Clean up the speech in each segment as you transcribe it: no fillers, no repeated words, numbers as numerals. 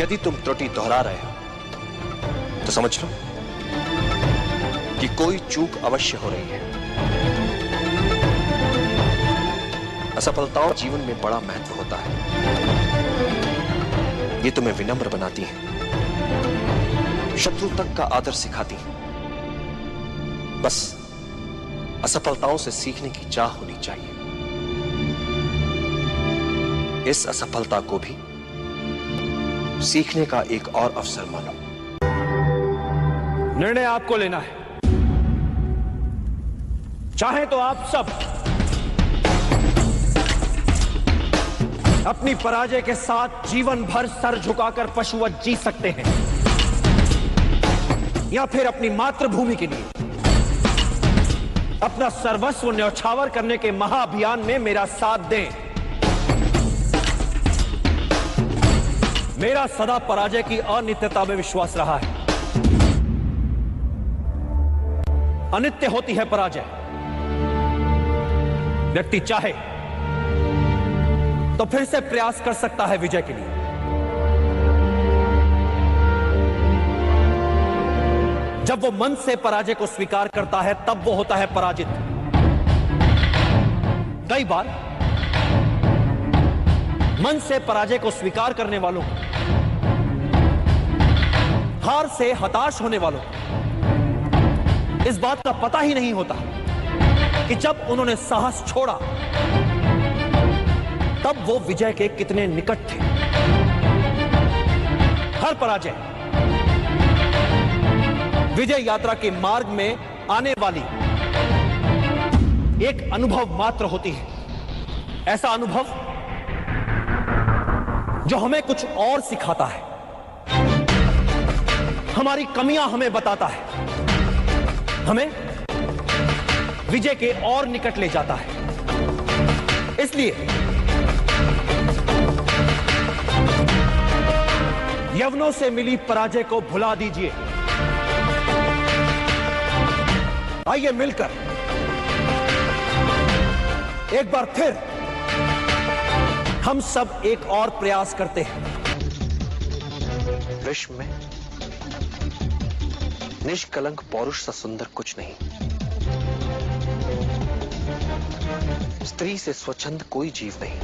यदि तुम त्रुटि दोहरा रहे हो तो समझ लो कि कोई चूक अवश्य हो रही है। असफलताओं जीवन में बड़ा महत्व होता है। ये तुम्हें विनम्र बनाती है, शत्रु तक का आदर सिखाती है। बस असफलताओं से सीखने की चाह होनी चाहिए। इस असफलता को भी सीखने का एक और अवसर मानो। निर्णय आपको लेना है। चाहे तो आप सब अपनी पराजय के साथ जीवन भर सर झुकाकर पशुवत जी सकते हैं, या फिर अपनी मातृभूमि के लिए अपना सर्वस्व न्यौछावर करने के महाअभियान में मेरा साथ दें। मेरा सदा पराजय की अनित्यता में विश्वास रहा है। अनित्य होती है पराजय। व्यक्ति चाहे तो फिर से प्रयास कर सकता है विजय के लिए। जब वो मन से पराजय को स्वीकार करता है तब वो होता है पराजित। कई बार मन से पराजय को स्वीकार करने वालों को, हार से हताश होने वालों को इस बात का पता ही नहीं होता कि जब उन्होंने साहस छोड़ा तब वो विजय के कितने निकट थे। हर पराजय विजय यात्रा के मार्ग में आने वाली एक अनुभव मात्र होती है। ऐसा अनुभव जो हमें कुछ और सिखाता है, हमारी कमियां हमें बताता है, हमें विजय के और निकट ले जाता है। इसलिए यवनों से मिली पराजय को भुला दीजिए। आइए मिलकर एक बार फिर हम सब एक और प्रयास करते हैं। विश्व में निष्कलंक पौरुष सा सुंदर कुछ नहीं। स्त्री से स्वच्छंद कोई जीव नहीं।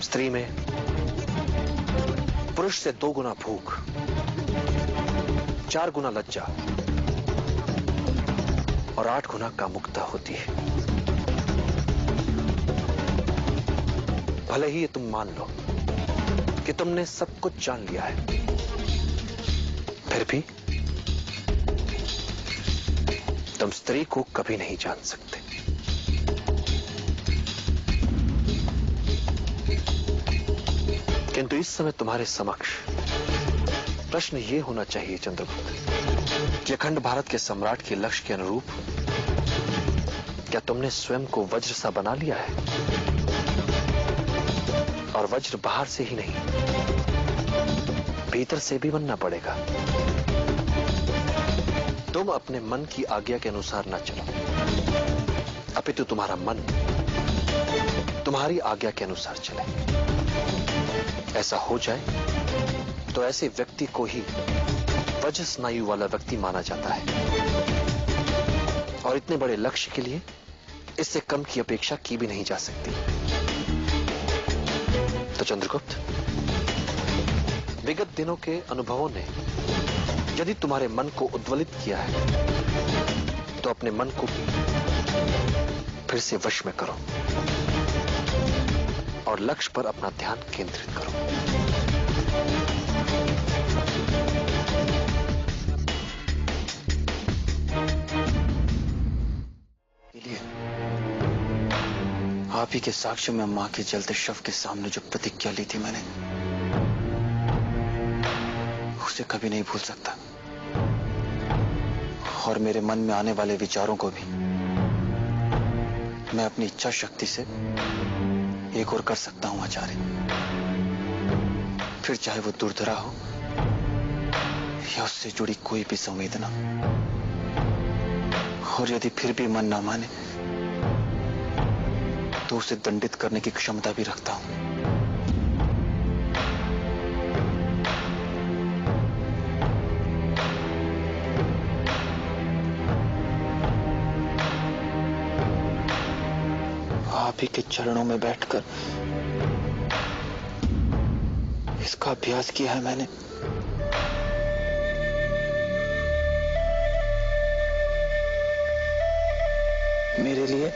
स्त्री में पुरुष से 2 गुना भूख, 4 गुना लज्जा और 8 गुना कामुकता होती है। भले ही ये तुम मान लो कि तुमने सब कुछ जान लिया है, फिर भी तुम स्त्री को कभी नहीं जान सकते। किंतु इस समय तुम्हारे समक्ष प्रश्न यह होना चाहिए चंद्रगुप्त कि अखंड भारत के सम्राट के लक्ष्य के अनुरूप क्या तुमने स्वयं को वज्र सा बना लिया है? और वज्र बाहर से ही नहीं, भीतर से भी बनना पड़ेगा। तुम अपने मन की आज्ञा के अनुसार न चलो, अपितु तुम्हारा मन तुम्हारी आज्ञा के अनुसार चले। ऐसा हो जाए तो ऐसे व्यक्ति को ही वज्र स्नायु वाला व्यक्ति माना जाता है, और इतने बड़े लक्ष्य के लिए इससे कम की अपेक्षा की भी नहीं जा सकती। तो चंद्रगुप्त, विगत दिनों के अनुभवों ने यदि तुम्हारे मन को उद्वेलित किया है तो अपने मन को फिर से वश में करो और लक्ष्य पर अपना ध्यान केंद्रित करो। आप ही के साक्ष्य में मां के जलते शव के सामने जो प्रतिज्ञा ली थी मैंने, उसे कभी नहीं भूल सकता। और मेरे मन में आने वाले विचारों को भी मैं अपनी इच्छा शक्ति से एक और कर सकता हूं आचार्य। फिर चाहे वो दुर्धरा हो या उससे जुड़ी कोई भी संवेदना। और यदि फिर भी मन ना माने तो उसे दंडित करने की क्षमता भी रखता हूं। आप ही के चरणों में बैठकर इसका अभ्यास किया है मैंने। मेरे लिए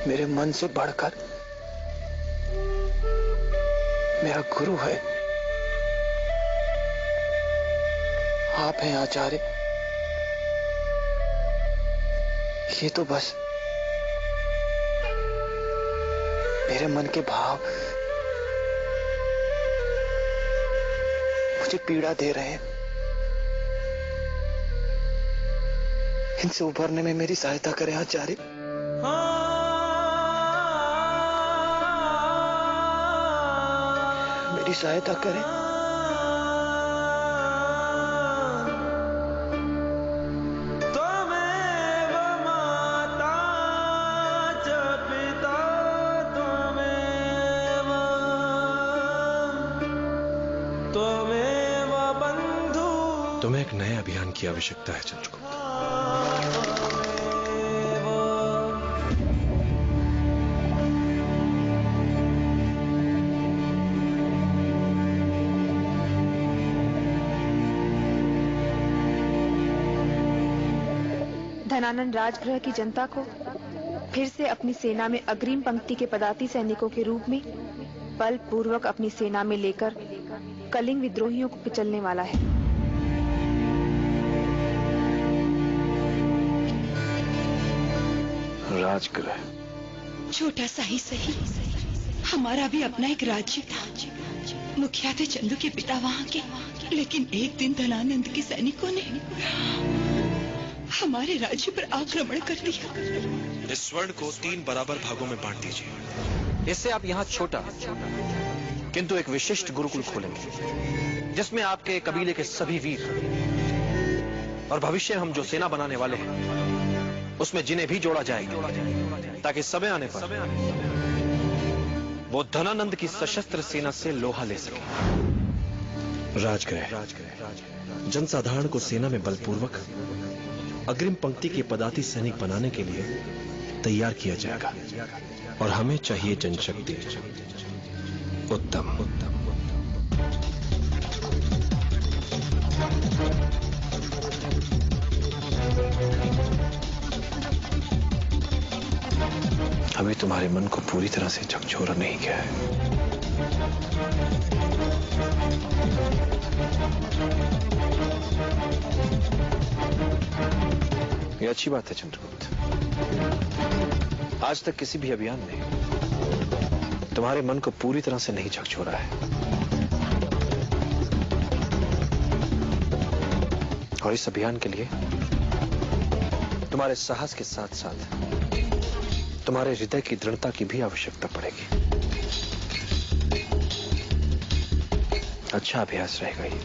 मेरे मन से बढ़कर मेरा गुरु है, आप हैं आचार्य। ये तो बस मेरे मन के भाव मुझे पीड़ा दे रहे हैं। इनसे उभरने में मेरी सहायता करें आचार्य। मेरी सहायता करें। तुम्हें एक नए अभियान की आवश्यकता है चंद्रगुप्त। धनानंद राजगृह की जनता को फिर से अपनी सेना में अग्रिम पंक्ति के पदाती सैनिकों के रूप में बलपूर्वक अपनी सेना में लेकर कलिंग विद्रोहियों को कुचलने वाला है। राजगृह छोटा सा ही सही, हमारा भी अपना एक राज्य था। मुखिया थे चंदू के पिता वहाँ के, लेकिन एक दिन धनानंद के सैनिकों ने हमारे राज्य पर आक्रमण कर दिया। इस स्वर्ण को 3 बराबर भागों में बांट दीजिए। इससे आप यहाँ छोटा किंतु एक विशिष्ट गुरुकुल खोलेंगे, जिसमें आपके कबीले के सभी वीर और भविष्य हम जो सेना बनाने वाले हैं उसमें जिन्हें भी जोड़ा जाएगा, ताकि समय आने पर वो धनानंद की सशस्त्र सेना से लोहा ले सके। राजगृह जनसाधारण को सेना में बलपूर्वक अग्रिम पंक्ति के पदाती सैनिक बनाने के लिए तैयार किया जाएगा, और हमें चाहिए जनशक्ति। उत्तम। अभी तुम्हारे मन को पूरी तरह से झकझोरा नहीं किया है। ये अच्छी बात है चंद्रगुप्त। आज तक किसी भी अभियान ने तुम्हारे मन को पूरी तरह से नहीं झकझोरा है, और इस अभियान के लिए तुम्हारे साहस के साथ साथ तुम्हारे हृदय की दृढ़ता की भी आवश्यकता पड़ेगी। अच्छा अभ्यास रहेगा ये।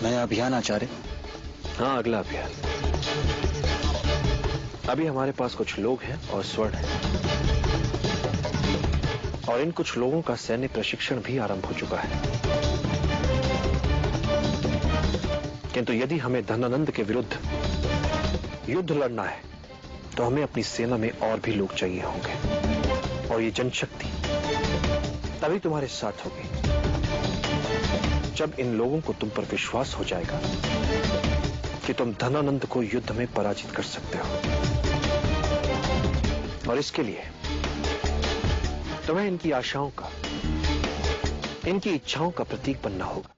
नया अभियान आचार्य? हाँ, अगला अभियान। अभी हमारे पास कुछ लोग हैं और स्वर्ण है, और इन कुछ लोगों का सैन्य प्रशिक्षण भी आरंभ हो चुका है। किंतु यदि हमें धनानंद के विरुद्ध युद्ध लड़ना है तो हमें अपनी सेना में और भी लोग चाहिए होंगे, और ये जनशक्ति तभी तुम्हारे साथ होगी जब इन लोगों को तुम पर विश्वास हो जाएगा कि तुम धनानंद को युद्ध में पराजित कर सकते हो। और इसके लिए तुम्हें इनकी आशाओं का, इनकी इच्छाओं का प्रतीक बनना होगा।